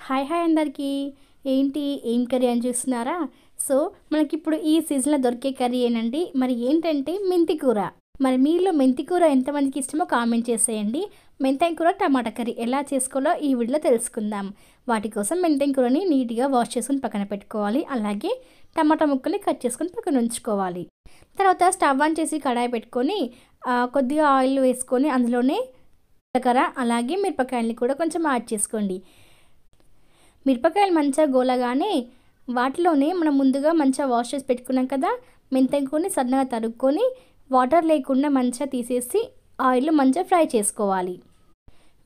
Hi hi అందరికీ. ఏంటి ఏం కర్రీ అని చూస్తున్నారా? సో మనకిప్పుడు ఈ సీజన్లో దొరికే కర్రీ ఏనండి. మరి ఏంటంటే మెంతి కూర. మరి మీలో మెంతి కూర ఎంతమందికి ఇష్టమో కామెంట్ చేసేయండి. మెంతెం కూర టమాటా కర్రీ ఎలా చేసుకోవాలో ఈ వీడియోలో తెలుసుకుందాం. వాటి కోసం మెంతెం కూరని నీట్గా వాష్ చేసుకుని పక్కన పెట్టుకోవాలి. అలాగే టమాటా ముక్కల్ని కట్ చేసుకొని పక్కన ఉంచుకోవాలి. తర్వాత స్టవ్ ఆన్ చేసి కడాయి పెట్టుకొని కొద్దిగా ఆయిల్ వేసుకొని అందులోనే జీలకర్ర అలాగే మిరపకాయలని కూడా కొంచెం యాడ్ చేసుకోండి. మిరపకాయలు మంచిగా గోలగానే వాటిలోనే మనం ముందుగా మంచిగా వాష్ చేసి పెట్టుకున్నాం కదా మెంతెంకుని సన్నగా తరుక్కొని వాటర్ లేకుండా మంచిగా తీసేసి ఆయిల్లో మంచిగా ఫ్రై చేసుకోవాలి.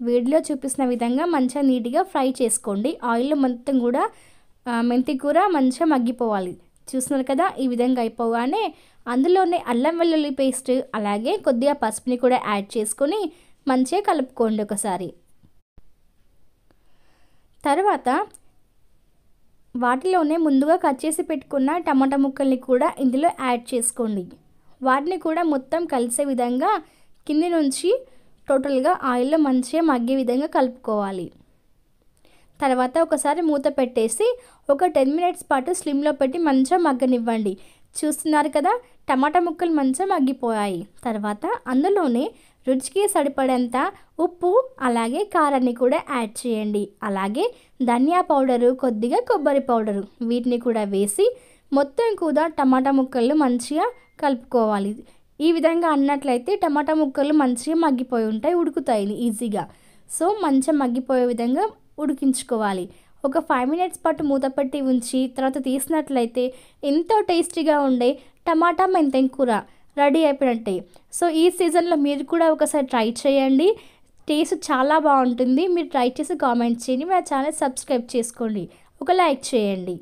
వీడియోలో చూపిస్తున్న విధంగా మంచిగా నీట్గా ఫ్రై చేసుకోండి. ఆయిల్లో మొత్తం కూడా మెంతి కూర మంచిగా మగ్గిపోవాలి. చూస్తున్నారు కదా, ఈ విధంగా అయిపోగానే అందులోనే అల్లం వెల్లుల్లి పేస్ట్ అలాగే కొద్దిగా పసుపుని కూడా యాడ్ చేసుకొని మంచిగా కలుపుకోండి ఒకసారి. తర్వాత వాటిలోనే ముందుగా కట్ చేసి పెట్టుకున్న టమాటా ముక్కల్ని కూడా ఇందులో యాడ్ చేసుకోండి. వాటిని కూడా మొత్తం కలిసే విధంగా కింది నుంచి టోటల్గా ఆయిల్లో మంచిగా మగ్గే విధంగా కలుపుకోవాలి. తర్వాత ఒకసారి మూత పెట్టేసి ఒక 10 మినిట్స్ పాటు స్లిమ్లో పెట్టి మంచిగా మగ్గనివ్వండి. చూస్తున్నారు కదా, టమాటా ముక్కలు మంచిగా మగ్గిపోయాయి. తర్వాత అందులోనే రుచికి సరిపడేంత ఉప్పు అలాగే కారాన్ని కూడా యాడ్ చేయండి. అలాగే ధనియా పౌడరు కొద్దిగా కొబ్బరి పౌడరు వీటిని కూడా వేసి మొత్తం కూడా టమాటా ముక్కలు మంచిగా కలుపుకోవాలి. ఈ విధంగా అన్నట్లయితే టమాటా ముక్కలు మంచిగా మగ్గిపోయి ఉంటాయి, ఉడుకుతాయి ఈజీగా. సో మంచిగా మగ్గిపోయే విధంగా ఉడికించుకోవాలి. ఒక 5 మినిట్స్ పాటు మూత పెట్టి ఉంచి తర్వాత తీసినట్లయితే ఎంతో టేస్టీగా ఉండే టమాటా మెంతెం కూర రెడీ అయిపోయినట్టే. సో ఈ సీజన్లో మీరు కూడా ఒకసారి ట్రై చేయండి. టేస్ట్ చాలా బాగుంటుంది. మీరు ట్రై చేసి కామెంట్ చేయండి. మా ఛానల్ సబ్స్క్రైబ్ చేసుకోండి. ఒక లైక్ చేయండి.